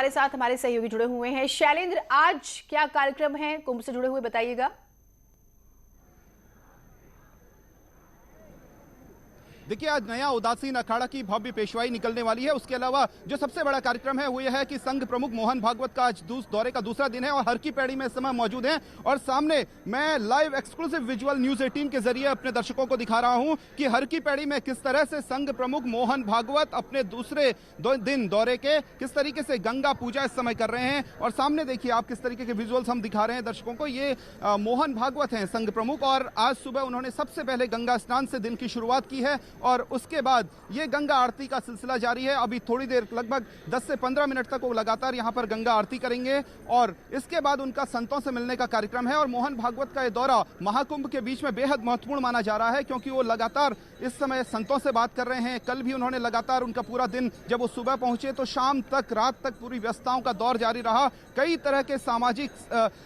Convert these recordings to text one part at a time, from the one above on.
हमारे साथ हमारे सहयोगी जुड़े हुए हैं। शैलेंद्र, आज क्या कार्यक्रम है कुंभ से जुड़े हुए, बताइएगा। देखिए, आज नया उदासीन अखाड़ा की भव्य पेशवाई निकलने वाली है। उसके अलावा जो सबसे बड़ा कार्यक्रम है वो यह है कि संघ प्रमुख मोहन भागवत का आज दौरे का दूसरा दिन है और हर की पैड़ी में इस समय मौजूद हैं। और सामने मैं लाइव एक्सक्लूसिव विजुअल न्यूज 18 के जरिए अपने दर्शकों को दिखा रहा हूं कि हर की पैड़ी में किस तरह से संघ प्रमुख मोहन भागवत अपने दूसरे दिन दौरे के किस तरीके से गंगा पूजा इस समय कर रहे हैं। और सामने देखिए आप किस तरीके के विजुअल्स हम दिखा रहे हैं दर्शकों को। ये मोहन भागवत हैं संघ प्रमुख, और आज सुबह उन्होंने सबसे पहले गंगा स्नान से दिन की शुरुआत की है और उसके बाद ये गंगा आरती का सिलसिला जारी है। अभी थोड़ी देर लगभग 10 से 15 मिनट तक वो लगातार यहाँ पर गंगा आरती करेंगे और इसके बाद उनका संतों से मिलने का कार्यक्रम है। और मोहन भागवत का ये दौरा महाकुंभ के बीच में बेहद महत्वपूर्ण माना जा रहा है क्योंकि वो लगातार इस समय संतों से बात कर रहे हैं। कल भी उन्होंने लगातार उनका पूरा दिन, जब वो सुबह पहुंचे तो शाम तक, रात तक पूरी व्यस्तताओं का दौर जारी रहा। कई तरह के सामाजिक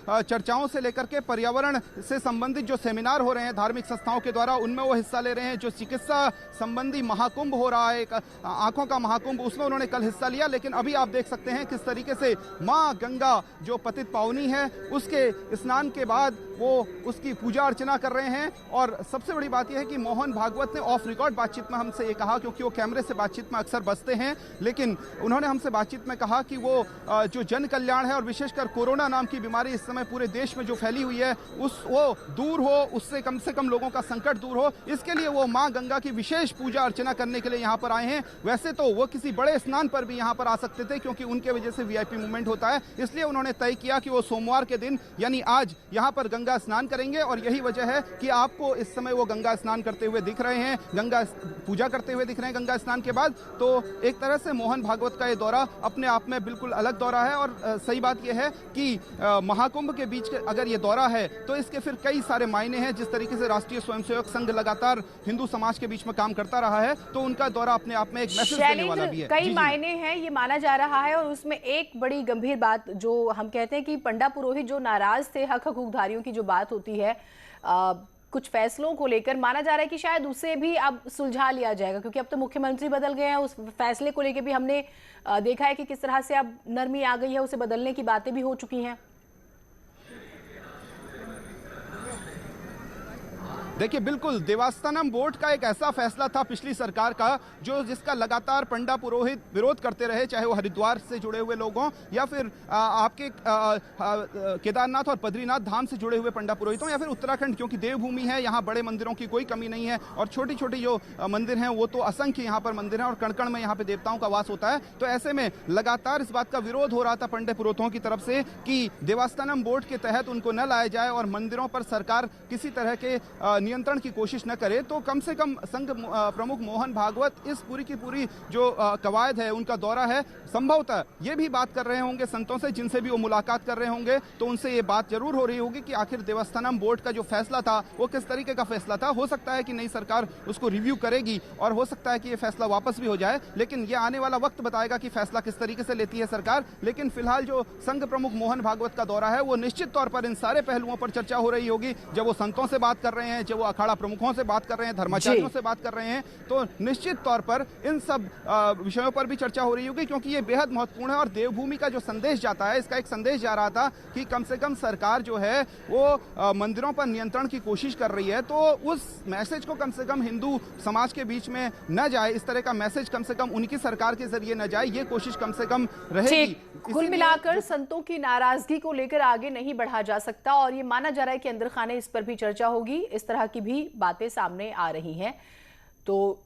चर्चाओं से लेकर के पर्यावरण से संबंधित जो सेमिनार हो रहे हैं धार्मिक संस्थाओं के द्वारा, उनमें वो हिस्सा ले रहे हैं। जो चिकित्सा संबंधी महाकुंभ हो रहा है, एक आंखों का महाकुंभ, उसमें उन्होंने कल हिस्सा लिया। लेकिन अभी आप देख सकते हैं किस तरीके से मां गंगा जो पतित पावनी है उसके स्नान के बाद वो उसकी पूजा अर्चना कर रहे हैं। और सबसे बड़ी बात यह है कि मोहन भागवत ने ऑफ रिकॉर्ड बातचीत में हमसे ये कहा, क्योंकि वो कैमरे से बातचीत में अक्सर बसते हैं, लेकिन उन्होंने हमसे बातचीत में कहा कि वो जो जन कल्याण है और विशेषकर कोरोना नाम की बीमारी इस समय पूरे देश में जो फैली हुई है वो दूर हो, उससे कम लोगों का संकट दूर हो, इसके लिए वो मां गंगा की विशेष पूजा अर्चना करने के लिए यहाँ पर आए हैं। वैसे तो वो किसी बड़े स्नान पर भी यहाँ पर आ सकते थे क्योंकि उनके वजह से वीआईपी मूवमेंट होता है, इसलिए उन्होंने तय किया कि वो सोमवार के दिन यानी आज यहाँ पर गंगा स्नान करेंगे। और यही वजह है कि आपको इस समय वो गंगा स्नान करते हुए दिख रहे हैं, गंगा पूजा करते हुए दिख रहे हैं गंगा स्नान के बाद। तो एक तरह से मोहन भागवत का ये दौरा अपने आप में बिल्कुल अलग दौरा है। और सही बात यह है कि महाकुंभ के बीच अगर ये दौरा है तो इसके फिर कई सारे मायने हैं। जिस तरीके से राष्ट्रीय स्वयंसेवक संघ लगातार हिंदू समाज के बीच में काम करता रहा है, तो उनका दौरा अपने आप में एक मैसेज देने वाला भी है। कई मायने हैं ये माना जा रहा है। और उसमें एक बड़ी गंभीर बात जो हम कहते हैं कि पंडा पुरोहित जो नाराज थे, हक हकूकधारियों की जो बात होती है कुछ फैसलों को लेकर, माना जा रहा है कि शायद उसे भी अब सुलझा लिया जाएगा क्योंकि अब तो मुख्यमंत्री बदल गए हैं। उस फैसले को लेकर भी हमने देखा है कि किस तरह से अब नरमी आ गई है, उसे बदलने की बातें भी हो चुकी हैं। देखिए, बिल्कुल देवस्थानम बोर्ड का एक ऐसा फैसला था पिछली सरकार का जिसका लगातार पंडा पुरोहित विरोध करते रहे, चाहे वो हरिद्वार से जुड़े हुए लोग हों या फिर आपके केदारनाथ और बद्रीनाथ धाम से जुड़े हुए पंडा पुरोहित हों या फिर उत्तराखंड, क्योंकि देवभूमि है, यहाँ बड़े मंदिरों की कोई कमी नहीं है और छोटी छोटी जो मंदिर हैं वो तो असंख्य यहाँ पर मंदिर हैं और कण कण में यहाँ पे देवताओं का वास होता है। तो ऐसे में लगातार इस बात का विरोध हो रहा था पंडे पुरोहितों की तरफ से कि देवस्थानम बोर्ड के तहत उनको न लाया जाए और मंदिरों पर सरकार किसी तरह के नियंत्रण की कोशिश न करे। तो कम से कम संघ प्रमुख मोहन भागवत इस पूरी की पूरी जो कवायद है, उनका दौरा है, संभवतः ये भी बात कर रहे होंगे संतों से जिनसे भी वो मुलाकात कर रहे होंगे, तो उनसे ये बात जरूर हो रही होगी कि आखिर देवस्थानम बोर्ड का जो फैसला था वो किस तरीके का फैसला था। हो सकता है कि नई सरकार उसको रिव्यू करेगी और हो सकता है कि ये फैसला वापस भी हो जाए, लेकिन ये आने वाला वक्त बताएगा कि फैसला किस तरीके से लेती है सरकार। लेकिन फिलहाल जो संघ प्रमुख मोहन भागवत का दौरा है वो निश्चित तौर पर इन सारे पहलुओं पर चर्चा हो रही होगी। जब वो संतों से बात कर रहे हैं, वो अखाड़ा प्रमुखों से बात कर रहे हैं, धर्माचार्यों से बात कर रहे हैं, तो निश्चित तौर पर इन सब विषयों पर भी चर्चा हो रही होगी क्योंकि ये बेहद महत्वपूर्ण है। और देवभूमि का जो संदेश जाता है, इसका एक संदेश जा रहा था कि कम से कम सरकार जो है वो मंदिरों पर नियंत्रण की कोशिश कर रही है, तो उस मैसेज को कम से कम हिंदू समाज के बीच में न जाए, इस तरह का मैसेज कम से कम उनकी सरकार के जरिए न जाए, ये कोशिश कम से कम रहेगी। कुल मिलाकर संतों की नाराजगी को लेकर आगे नहीं बढ़ा जा सकता और ये माना जा रहा है कि अंदर खाने इस पर भी चर्चा होगी। इस तरह की भी बातें सामने आ रही हैं। तो